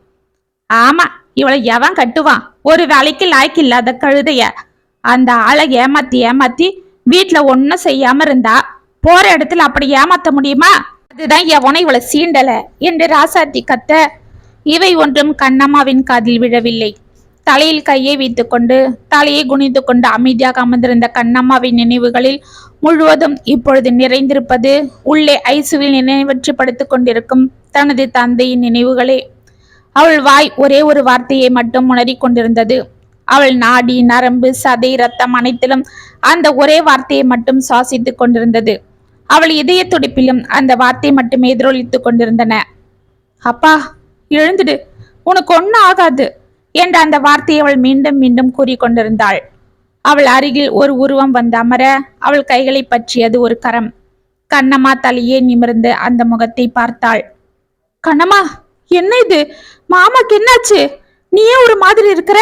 ஆமா, இவளை எவன் கட்டுவான், ஒரு வேலைக்கு லாய்க்கு இல்லாத கழுதைய, அந்த ஆளை ஏமாத்தி வீட்டுல ஒன்னும் செய்யாம இருந்தா போற இடத்துல அப்படி ஏமாத்த முடியுமா? அதுதான் எவனை இவளை சீண்டல என்று ராசாத்தி கத்த இவை ஒன்றும் கண்ணம்மாவின் காதில் விழவில்லை. தலையில் கையை வைத்துக் கொண்டு தலையை குனிந்து கொண்டு அமைதியாக அமர்ந்திருந்த கண்ணம்மாவின் நினைவுகளில் முழுவதும் இப்பொழுது நிறைந்திருப்பது உள்ளே ஐசுவில் நினைவற்று படுத்துக் கொண்டிருக்கும் தனது தந்தையின் நினைவுகளே. அவள் வாய் ஒரே ஒரு வார்த்தையை மட்டும் உணரிக் கொண்டிருந்தது. அவள் நாடி நரம்பு சதை ரத்தம் அனைத்திலும் அந்த ஒரே வார்த்தையை மட்டும் சுவாசித்துக் கொண்டிருந்தது. அவள் இதய துடிப்பிலும் அந்த வார்த்தை மட்டுமே எதிரொலித்துக் கொண்டிருந்தன. அப்பா, எழுந்துடு, உனக்கு ஒன்னும் ஆகாது என்ற அந்த வார்த்தையை அவள் மீண்டும் மீண்டும் கூறிக்கொண்டிருந்தாள். அவள் அருகில் ஒரு உருவம் வந்து அமர அவள் கைகளை பற்றியது ஒரு கரம். கண்ணம்மா தலையே நிமிர்ந்து அந்த முகத்தை பார்த்தாள். கண்ணம்மா, என்ன இது? மாமாக்கு என்னாச்சு? நீயே ஒரு மாதிரி இருக்கிற?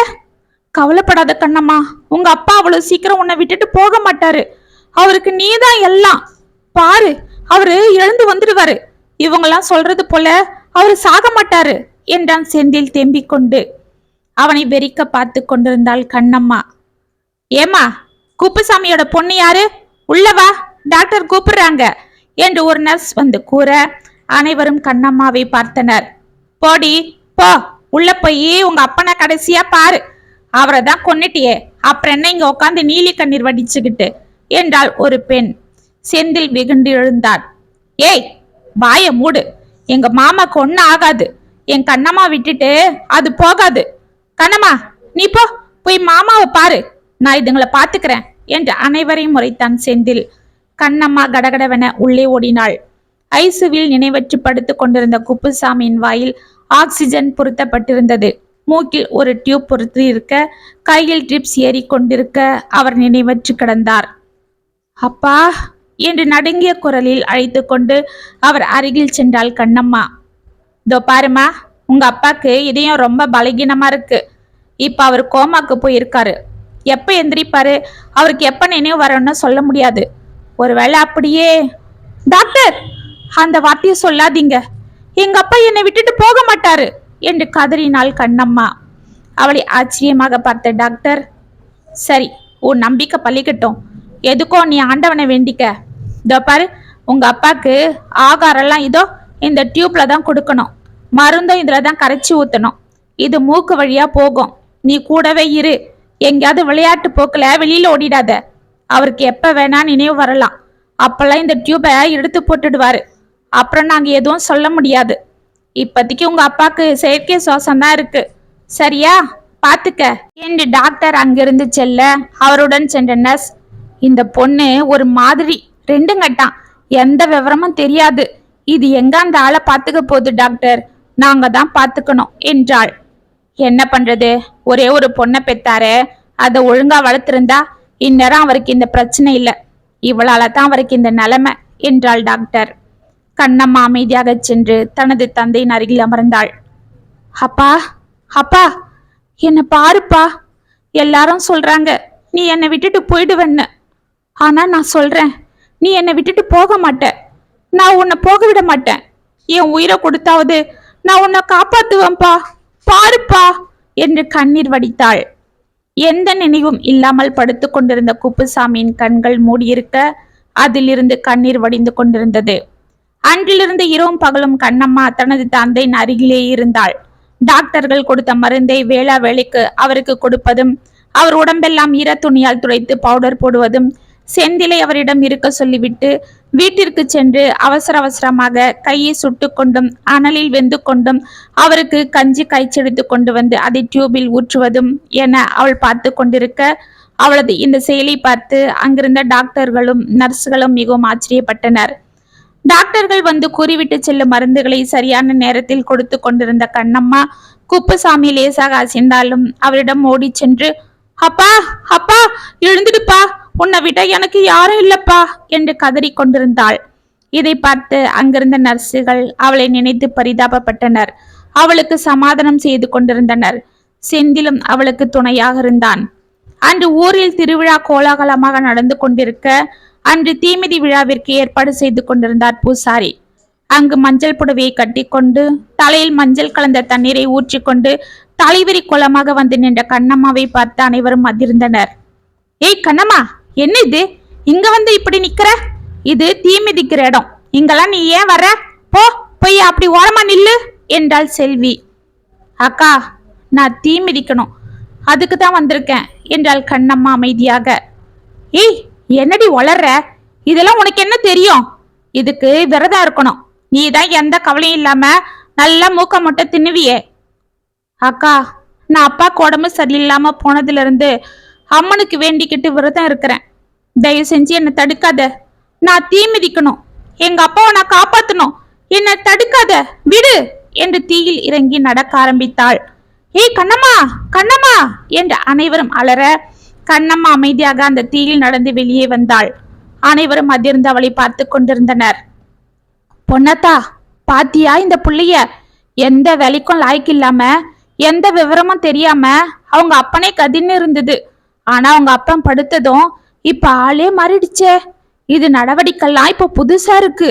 கவலைப்படாத கண்ணம்மா, உங்க அப்பா அவ்வளவு சீக்கிரம் உன்னை விட்டுட்டு போக மாட்டாரு, அவருக்கு நீதான் எல்லாம், பாரு அவரு எழுந்து வந்துடுவாரு, இவங்கெல்லாம் சொல்றது போல அவரு சாக மாட்டாரு என்றான் செந்தில் தேம்பிக் கொண்டு. அவனை வெறிக்க பார்த்து கொண்டிருந்தாள் கண்ணம்மா. ஏமா, குப்புசாமியோட பொண்ணு யாரு? உள்ளவா, டாக்டர் கூப்பிடுறாங்க என்று ஒரு நர்ஸ் வந்து கூற அனைவரும் கண்ணம்மாவை பார்த்தனர். போடி போ, உள்ள போய் உங்க அப்பனை கடைசியா பாரு, அவரை தான் கொன்னுட்டியே, அப்புறம் என்ன இங்க உட்காந்து நீலி கண்ணீர் வடிச்சுக்கிட்டு என்றாள் ஒரு பெண். செந்தில் வெகுண்டு எழுந்தார். ஏய், வாய மூடு, எங்க மாமாக்கு ஒன்னும் ஆகாது, என் கண்ணம்மா விட்டுட்டு அது போகாது. கண்ணம்மா, நீ போய் மாமாவை பாரு, நான் இதுங்களை பாத்துக்கிறேன் என்று அனைவரையும் முறைத்தான் செந்தில். கண்ணம்மா கடகடவென உள்ளே ஓடினாள். ஐசுவில் நினைவற்று படுத்து கொண்டிருந்த குப்புசாமியின் வாயில் ஆக்சிஜன் பொருத்தப்பட்டிருந்தது. மூக்கில் ஒரு டியூப் பொருத்தி இருக்க, கையில் ட்ரிப்ஸ் ஏறி கொண்டிருக்க அவர் நினைவற்று கிடந்தார். அப்பா என்று நடுங்கிய குரலில் அழைத்து கொண்டு அவர் அருகில் சென்றாள் கண்ணம்மா. இதோ பாருமா, உங்க அப்பாக்கு இதயம் ரொம்ப பலகீனமா இருக்கு, இப்ப அவர் கோமாக்கு போயிருக்காரு, எப்ப எந்திரிப்பாரு, அவருக்கு எப்ப நினைவு வரணும்னு சொல்ல முடியாது, ஒருவேளை அப்படியே. டாக்டர், அந்த வார்த்தையை சொல்லாதீங்க, எங்க அப்பா என்னை விட்டுட்டு போக மாட்டாரு என்று கதறினாள் கண்ணம்மா. அவளை ஆச்சரியமாக பார்த்த டாக்டர், சரி, உன் நம்பிக்கை பழிக்கட்டும், எதுக்கோ நீ ஆண்டவனை வேண்டிக்க. இதோ பாரு, உங்க அப்பாக்கு ஆகாரெல்லாம் இதோ இந்த டியூப்ல தான் கொடுக்கணும், மருந்தும் இதுல தான் கரைச்சி ஊத்தணும், இது மூக்கு வழியா போகும், நீ கூடவே இரு, எங்கேயாவது விளையாட்டு போக்குல வெளியில ஓடிடாத. அவருக்கு எப்ப வேணா நினைவு வரலாம். அப்பெல்லாம் இந்த டியூபை எடுத்து போட்டுடுவாரு. அப்புறம் நாங்க எதுவும் சொல்ல முடியாது. இப்போதைக்கு உங்க அப்பாக்கு செயற்கை சுவாசம் தான் இருக்கு. சரியா, பாத்துக்க என்று டாக்டர் அங்கிருந்து செல்ல அவருடன் சென்ற நர்ஸ், இந்த பொண்ணு ஒரு மாதிரி ரெண்டுங்கட்டான், எந்த விவரமும் தெரியாது. இது எங்க அந்த ஆளை பாத்துக்க போகுது டாக்டர், நாங்க தான் பாத்துக்கணும் என்றாள். என்ன பண்றது, ஒரே ஒரு பொண்ணை பெத்தாரு, அதை ஒழுங்கா வளர்த்திருந்தா இந்நேரம் அவருக்கு இந்த பிரச்சனை இல்லை. இவளால தான் அவருக்கு இந்த நிலைமை என்றாள் டாக்டர். கண்ணம்மா அமைதியாக சென்று தனது தந்தையின் அருகில் அமர்ந்தாள். அப்பா, அப்பா, என்ன பாருப்பா. எல்லாரும் சொல்றாங்க நீ என்னை விட்டுட்டு போயிடுவேன்னு. ஆனா நான் சொல்றேன், நீ என்னை விட்டுட்டு போக மாட்ட. நான் உன்னை போக விட மாட்டேன். என் உயிரை கொடுத்தாவது நான் உன்னை காப்பாத்துவேன்பா, பாருப்பா என்று கண்ணீர் வடித்தாள். எந்த நினைவும் இல்லாமல் படுத்து கொண்டிருந்த குப்புசாமியின் கண்கள் மூடியிருக்க அதிலிருந்து கண்ணீர் வடிந்து கொண்டிருந்தது. அன்றிலிருந்து இரவும் பகலும் கண்ணம்மா தனது தந்தையின் அருகிலே இருந்தாள். டாக்டர்கள் கொடுத்த மருந்தை வேளா வேளைக்கு அவருக்கு கொடுப்பதும், அவர் உடம்பெல்லாம் ஈர துணியால் துடைத்து பவுடர் போடுவதும், செந்திலை அவரிடம் இருக்க சொல்லிவிட்டு வீட்டிற்கு சென்று அவசர அவசரமாக கையை சுட்டு கொண்டும் அனலில் வெந்து கொண்டும் அவருக்கு கஞ்சி காய்ச்செடுத்து கொண்டு வந்து அதை டியூபில் ஊற்றுவதும் என அவள் பார்த்து கொண்டிருக்க, அவளது இந்த செயலை பார்த்து அங்கிருந்த டாக்டர்களும் நர்ஸுகளும் மிகவும் ஆச்சரியப்பட்டனர். டாக்டர்கள் வந்து கூறிவிட்டு செல்லும் மருந்துகளை சரியான நேரத்தில் கொடுத்து கொண்டிருந்த கண்ணம்மா குப்புசாமி லேசாக அசைந்தாலும் அவரிடம் ஓடி சென்று, அப்பா, அப்பா, எழுந்துடுப்பா, உன்னை விட எனக்கு யாரும் இல்லப்பா என்று கதறி கொண்டிருந்தாள். இதை பார்த்து அங்கிருந்த நர்ஸுகள் அவளை நினைத்து பரிதாபப்பட்டனர். அவளுக்கு சமாதானம் செய்து கொண்டிருந்தனர். செந்திலும் அவளுக்கு துணையாக இருந்தான். அன்று ஊரில் திருவிழா கோலாகலமாக நடந்து கொண்டிருக்க அன்று தீமிதி விழாவிற்கு ஏற்பாடு செய்து கொண்டிருந்தார் பூசாரி. அங்கு மஞ்சள் புடவையை கட்டிக்கொண்டு தலையில் மஞ்சள் கலந்த தண்ணீரை ஊற்றிக்கொண்டு தலைவிரி கோலமாக வந்து நின்ற கண்ணம்மாவை பார்த்து அனைவரும் அதிர்ந்தனர். ஏய் கண்ணம்மா, என்ன இது, இங்க வந்து இப்படி நிக்கிற? இது தீ மிதிக்கிற இடம், இங்கெல்லாம் நீ ஏன் வர? போய் அப்படி ஓரமா நில்லு என்றாள் செல்வி. அக்கா, நான் தீ மிதிக்கணும், அதுக்கு தான் வந்திருக்கேன் என்றாள் கண்ணம்மா அமைதியாக. ஏய், என்னடி வளர்ற? இதெல்லாம் உனக்கு என்ன தெரியும்? இதுக்கு விரதம் இருக்கணும். நீ தான் எந்த கவலையும் இல்லாம நல்லா மூக்க மட்டும் தின்னுவியே. அக்கா, நான் அப்பாக்கு உடம்பு சரியில்லாம போனதுல இருந்து அம்மனுக்கு வேண்டிக்கிட்டு விரதம் இருக்கிறேன். தயவு செஞ்சு என்னை தடுக்காத. நான் தீ மிதிக்கணும், எங்க அப்பாவை நான் காப்பாத்தணும், என்னை தடுக்காத, விடு என்று தீயில் இறங்கி நடக்க ஆரம்பித்தாள். ஏய் கண்ணம்மா, கண்ணம்மா என்று அனைவரும் அலற கண்ணம்மா அமைதியாக அந்த தீயில் நடந்து வெளியே வந்தாள். அனைவரும் அதிர்ந்து அவளை பார்த்து கொண்டிருந்தனர். பொன்னத்தா, பாத்தியா இந்த புள்ளைய? எந்த வேலைக்கும் லாய்க்கு இல்லாம, எந்த விவரமும் தெரியாம அவங்க அப்பனே கதின்னு இருந்தது. ஆனா அவங்க அப்பன் படுத்ததும் இப்ப ஆளே மாறிடுச்சே. இது நடவடிக்கைலாம் இப்ப புதுசா இருக்கு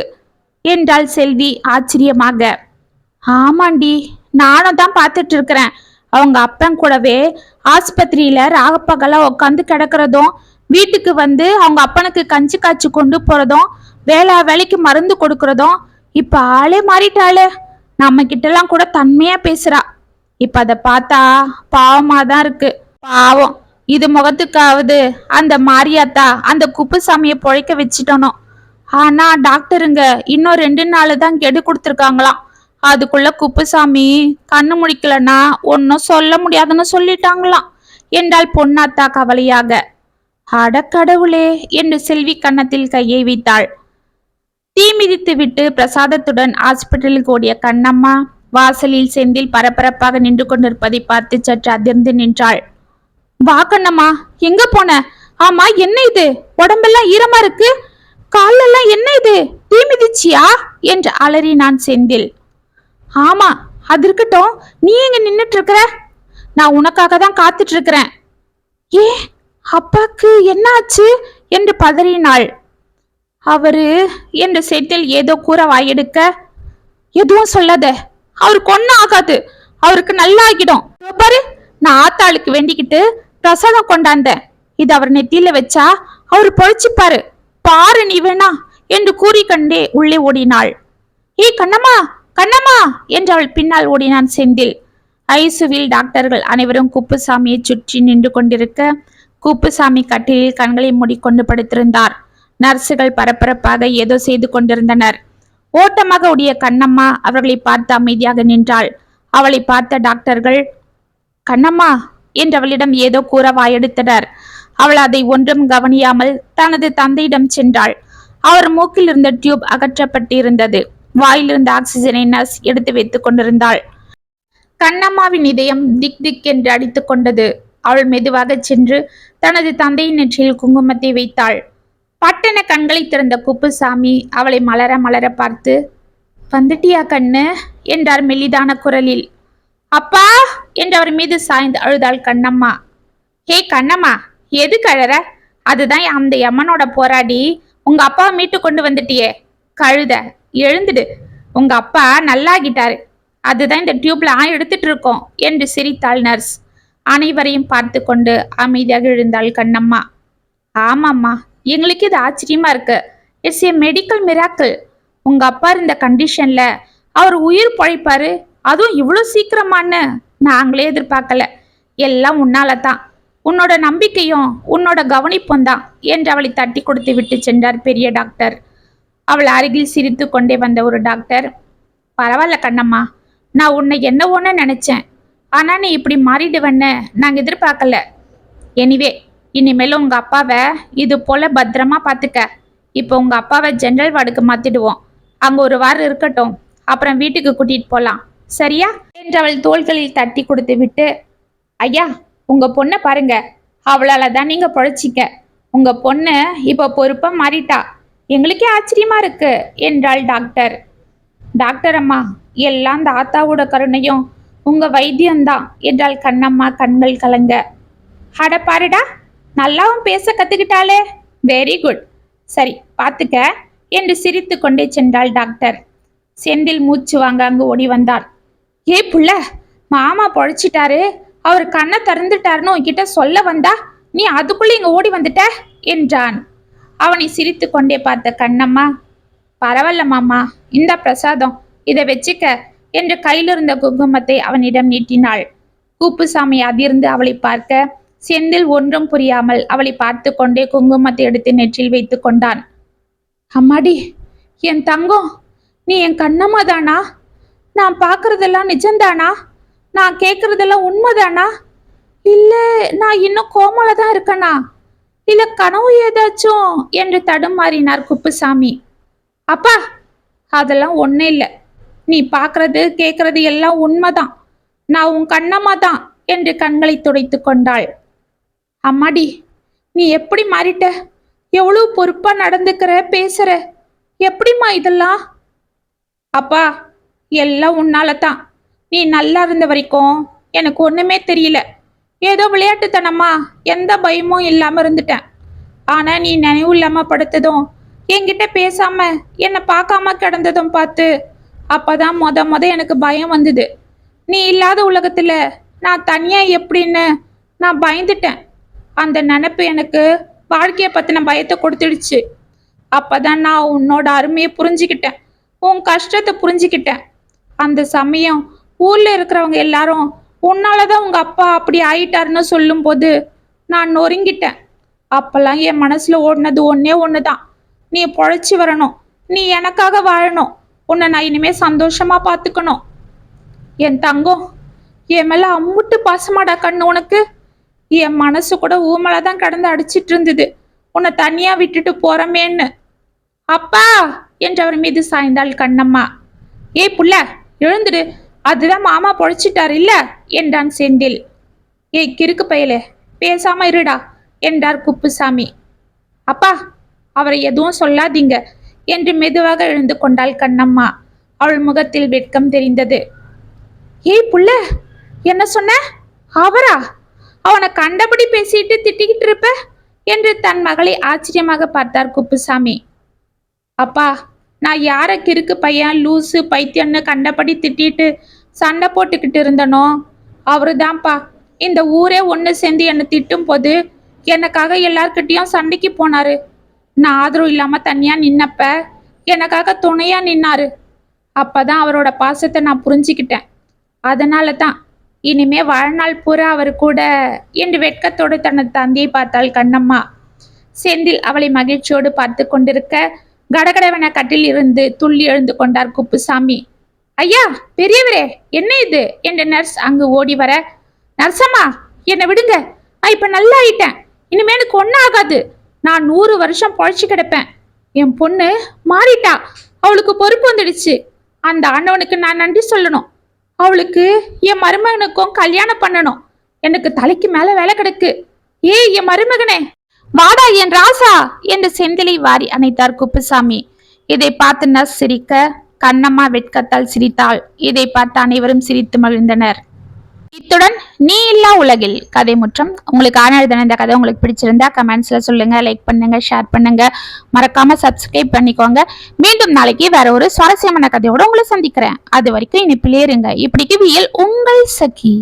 என்றாள் செல்வி ஆச்சரியமாக. ஆமாண்டி, நானும் தான் பார்த்துட்டு இருக்கிறேன். அவங்க அப்பன் கூடவே ஆஸ்பத்திரியில ராகப்பகலா உட்காந்து கிடக்கிறதும், வீட்டுக்கு வந்து அவங்க அப்பனுக்கு கஞ்சி காய்ச்சி கொண்டு போறதும், வேலைக்கு மருந்து கொடுக்கறதும். இப்ப ஆளே மாறிட்டாளே. நம்ம கிட்டலாம் கூட தன்மையா பேசுறா. இப்ப அதை பார்த்தா பாவமாதான் இருக்கு. பாவம், இது முகத்துக்காவது அந்த மாரியாத்தா அந்த குப்புசாமியை பொழைக்க வச்சுட்டணும். ஆனா டாக்டருங்க இன்னும் 2 நாள் தான் கெடு கொடுத்துருக்காங்களாம். அதுக்குள்ள குப்புசாமி கண்ணு முடிக்கலன்னா ஒன்னும் சொல்ல முடியாதுன்னு சொல்லிட்டாங்களாம் என்றாள் பொன்னாத்தா கவலையாக. அடக்கடவுளே என்று செல்வி கன்னத்தில் கையை வைத்தாள். தீ மிதித்து விட்டு பிரசாதத்துடன் ஹாஸ்பிட்டலுக்கு ஓடிய கண்ணம்மா வாசலில் செந்தில் பரபரப்பாக நின்று கொண்டிருப்பதை பார்த்து சற்று அதிர்ந்து நின்றாள். வா கண்ணம்மா, எங்க போன? ஆமா, என்ன இது, உடம்பெல்லாம் ஈரமா இருக்கு, காலெல்லாம் என்ன இது, தீ மிதிச்சியா என்று அலறினான் செந்தில். ஆமா, அது இருக்கட்டும், நீ எங்க நின்னுட்டு இருக்கிற? நான் உனக்காக தான் காத்துட்டு இருக்கிறேன். ஏ, அப்பாக்கு என்ன ஆச்சு என்று பதறினாள். அவரு என்று செந்தில் ஏதோ கூற வாயெடுக்க, எதுவும் சொல்லாத, அவருக்கு ஒன்னும் ஆகாது, அவருக்கு நல்லா ஆகிடும். பாரு, நான் ஆத்தாளுக்கு வேண்டிக்கிட்டு பிரசாதம் கொண்டாந்தேன், இது அவர் நெத்தியில வச்சா அவரு பொழைச்சிப்பாரு, பாரு நீ வேணா என்று கூறிக்கண்டே உள்ளே ஓடினாள். ஏய் கண்ணம்மா, கண்ணம்மா என்று அவள் பின்னால் ஓடினான் செந்தில். ஐசுவில் டாக்டர்கள் அனைவரும் குப்புசாமியை சுற்றி நின்று கொண்டிருக்க, குப்புசாமி கட்டிலில் கண்களை மூடிக்கொண்டு படுத்திருந்தார். நர்சுகள் பரபரப்பாக ஏதோ செய்து கொண்டிருந்தனர். ஓட்டமாக ஓடிய கண்ணம்மா அவர்களை பார்த்து அமைதியாக நின்றாள். அவளை பார்த்த டாக்டர்கள், கண்ணம்மா என்று அவளிடம் ஏதோ கூற வாயெடுத்தனர். அவள் அதை ஒன்றும் கவனியாமல் தனது தந்தையிடம் சென்றாள். அவர் மூக்கில் இருந்த டியூப் அகற்றப்பட்டு இருந்தது. வாயிலிருந்த ஆக்சிஜனை நர்ஸ் எடுத்து வைத்துக் கொண்டிருந்தாள். கண்ணம்மாவின் இதயம் திக் திக் என்று அடித்துக் கொண்டது. அவள் மெதுவாக சென்று தனது தந்தையின் நெற்றியில் குங்குமத்தை வைத்தாள். பட்டென கண்களை திறந்த குப்புசாமி அவளை மலர மலர பார்த்து, வந்துட்டியா கண்ணு என்றார் மெல்லிதான குரலில். அப்பா என்று அவர் மீது சாய்ந்து அழுதாள் கண்ணம்மா. ஹே கண்ணம்மா, எது கழற? அதுதான் அந்த யம்மனோட போராடி உங்க அப்பாவை மீட்டு கொண்டு வந்துட்டியே. கழுத, எழுந்துடு. உங்க அப்பா நல்லாகிட்டாரு. அதுதான் இந்த டியூப்ல எடுத்துட்டு இருக்கோம் என்று சிரித்தாள் நர்ஸ். அனைவரையும் பார்த்து கொண்டு அமைதியாக எழுந்தாள் கண்ணம்மா. ஆமாம்மா, எங்களுக்கு இது ஆச்சரியமா இருக்கு. It's A medical miracle. உங்க அப்பா இருந்த கண்டிஷன்ல அவர் உயிர் பழைப்பாரு, அதுவும் இவ்வளோ சீக்கிரமான்னு நாங்களே எதிர்பார்க்கல. எல்லாம் உன்னால தான். உன்னோட நம்பிக்கையும் உன்னோட கவனிப்பும் தான் என்று அவளை தட்டி கொடுத்து விட்டு சென்றார் பெரிய டாக்டர். அவள் அருகில் சிரித்து கொண்டே வந்த ஒரு டாக்டர், பரவாயில்ல கண்ணம்மா, நான் உன்னை என்ன ஒன்று நினைச்சேன். ஆனா நீ இப்படி மாறிடுவேன்னு நாங்க எதிர்பார்க்கல. எனிவே, இனிமேல் உங்க அப்பாவை இது போல பத்திரமா பார்த்துக்க. இப்போ உங்க அப்பாவை ஜெனரல் வார்டுக்கு மாத்திடுவோம். அங்க ஒரு வாரம் இருக்கட்டும், அப்புறம் வீட்டுக்கு கூட்டிட்டு போலாம், சரியா என்று அவள் தோள்களில் தட்டி கொடுத்து விட்டு, ஐயா, உங்க பொண்ணை பாருங்க, அவளால தான் நீங்க பொழைச்சிக்க. உங்க பொண்ணு இப்போ பொறுப்பா மாறிட்டா. எங்களுக்கே ஆச்சரியமா இருக்கு என்றாள் டாக்டர். டாக்டர் அம்மா, எல்லாம் தாத்தாவோட கருணையும் உங்க வைத்தியம்தான் என்றாள் கண்ணம்மா கண்கள் கலங்க. அட பாருடா, நல்லாவும் பேச கத்துக்கிட்டாளே. Very good. சரி பார்த்துக்க என்று சிரித்து கொண்டே சென்றாள் டாக்டர். செந்தில் மூச்சு வாங்க அங்கு ஓடி வந்தாள். ஏ புள்ள, மாமா பொழைச்சிட்டாரு, அவர் கண்ணை திறந்துட்டாருன்னு உன்கிட்ட சொல்ல வந்தா நீ அதுக்குள்ள இங்க ஓடி வந்துட்ட என்றான். அவனை சிரித்து கொண்டே பார்த்த கண்ணம்மா, பரவாயில்ல மாமா, இந்த பிரசாதம், இதை வச்சுக்க என்று கையிலிருந்த குங்குமத்தை அவனிடம் நீட்டினாள். குப்புசாமி அதிர்ந்து அவளை பார்க்க, செந்தில் ஒன்றும் புரியாமல் அவளை பார்த்து கொண்டே குங்குமத்தை எடுத்து நெற்றில் வைத்து கொண்டான். அம்மாடி, என் தங்கம், நீ என் கண்ணம்மா தானா? நான் பார்க்கறதெல்லாம் நிஜம்தானா? நான் கேட்கறதெல்லாம் உண்மைதானா? இல்ல நான் இன்னும் கோமால தான் இருக்கனா? இல்ல கனவு ஏதாச்சும் என்று தடுமாறினார் குப்புசாமி. அப்பா, அதெல்லாம் ஒண்ணே இல்லை. நீ பார்க்கறது கேட்கறது எல்லாம் உண்மைதான். நான் உன் கண்ணம்மா தான் என்று கண்களை துடைத்து கொண்டாள். அம்மாடி, நீ எப்படி மாறிட்ட? எவ்வளவு பொறுப்பா நடந்துக்கிற, பேசுற, எப்படிம்மா இதெல்லாம்? அப்பா, எல்லாம் உன்னால தான். நீ நல்லா இருந்த வரைக்கும் எனக்கு ஒண்ணுமே தெரியல. ஏதோ விளையாட்டுத்தனமா எந்த பயமும் இல்லாம இருந்துட்டேன். ஆனா நீ நினைவு இல்லாம படுத்ததும், என்கிட்ட பேசாம என்னை பார்க்காம கிடந்ததும் பார்த்து அப்பதான் முத எனக்கு பயம் வந்தது. நீ இல்லாத உலகத்துல நான் தனியா எப்படின்னு நான் பயந்துட்டேன். அந்த நினைப்பு எனக்கு வாழ்க்கைய பத்தின பயத்தை கொடுத்துடுச்சு. அப்பதான் நான் உன்னோட அருமையை புரிஞ்சுக்கிட்டேன், உன் கஷ்டத்தை புரிஞ்சுக்கிட்டேன். அந்த சமயம் ஊர்ல இருக்கிறவங்க எல்லாரும் உன்னாலதான் உங்க அப்பா அப்படி ஆயிட்டாருன்னு சொல்லும் போது நான் நொறுங்கிட்டேன். அப்பெல்லாம் என் மனசுல ஓடினது ஒன்னே ஒண்ணுதான், நீ பொழைச்சி வரணும், நீ எனக்காக வாழணும், உன்னை நான் இனிமே சந்தோஷமா பார்த்துக்கணும். என் தங்கம், என் மேல அம்முட்டு பாசமாடா கண்ணு உனக்கு. என் மனசு கூட ஊமலாதான் கடந்து அடிச்சிட்டு இருந்தது, உன்னை தனியா விட்டுட்டு போறமேன்னு. அப்பா என்று அவர் மீது சாய்ந்தாள் கண்ணம்மா. ஏய் புள்ள, எழுந்துடு, அதுதான் மாமா பொழைச்சிட்டார் இல்ல என்றான் செந்தில். ஏய் கிறுக்கு பயலே, பேசாம இருடா என்றார் குப்புசாமி. அப்பா, அவரை எதுவும் சொல்லாதீங்க என்று மெதுவாக எழுந்து கொண்டாள் கண்ணம்மா. அவள் முகத்தில் வெட்கம் தெரிந்தது. ஏய் புள்ள, என்ன சொன்ன? அவரா? அவனை கண்டபடி பேசிட்டு திட்டிக்கிட்டு இருப்ப என்று தன் மகளை ஆச்சரியமாக பார்த்தார் குப்புசாமி. அப்பா, நான் யார கிறுக்கு பையன், லூசு, பைத்தியன்னு கண்டபடி திட்டிட்டு சண்டை போட்டுக்கிட்டு இருந்தனோ அவரு தான்ப்பா. இந்த ஊரே ஒன்று சேர்ந்து என்னை திட்டும் போது எனக்காக எல்லார்கிட்டையும் சண்டைக்கு போனாரு. நான் ஆதரவு இல்லாம தனியா நின்னப்ப எனக்காக துணையா நின்னாரு. அப்பதான் அவரோட பாசத்தை நான் புரிஞ்சுக்கிட்டேன். அதனால தான் இனிமே வாழ்நாள் பூரா அவர் கூட என்று வெட்கத்தோடு தனது தந்தையை பார்த்தாள் கண்ணம்மா. செந்தில் அவளை மகிழ்ச்சியோடு பார்த்து கொண்டிருக்க கடகடவென கட்டில் இருந்து துள்ளி எழுந்து கொண்டார் குப்புசாமி. ஐயா, பெரியவரே, என்ன இது என்று நர்ஸ் அங்கு ஓடி வர, நர்சம்மா, என்னை விடுங்க, நான் இப்ப நல்லா ஆயிட்டேன், இனிமே எனக்கு ஒன்னும் ஆகாது, நான் 100 வருஷம் பொழைச்சு கிடப்பேன், என் பொண்ணு மாறிட்டா, அவளுக்கு பொறுப்பு வந்துடுச்சு, அந்த ஆண்டவனுக்கு நான் நன்றி சொல்லணும், அவளுக்கு என் மருமகனுக்கும் கல்யாணம் பண்ணணும், எனக்கு தலைக்கு மேல வேலை கிடக்கு, ஏய் என் மருமகனே வாடா என் ராசா என்று செந்திலை வாரி அணைத்தார் குப்புசாமி. இதை பார்த்து நர்ஸ் சிரிக்க கண்ணம்மா வெட்கத்தால் சிரித்தாள். இதை பார்த்து அனைவரும் சிரித்து மகிழ்ந்தனர். இத்துடன் நீ இல்லா உலகில் கதை முற்றம். உங்களுக்கு ஆனழுதான இந்த கதை உங்களுக்கு பிடிச்சிருந்தா கமெண்ட்ஸ்ல சொல்லுங்க, லைக் பண்ணுங்க, ஷேர் பண்ணுங்க, மறக்காம சப்ஸ்கிரைப் பண்ணிக்கோங்க. மீண்டும் நாளைக்கு வேற ஒரு சுவாரஸ்யமான கதையோட உங்களை சந்திக்கிறேன். அது வரைக்கும் இனிப்பிலே இருங்க. இப்படிக்கு வியல் உங்கள் சகி.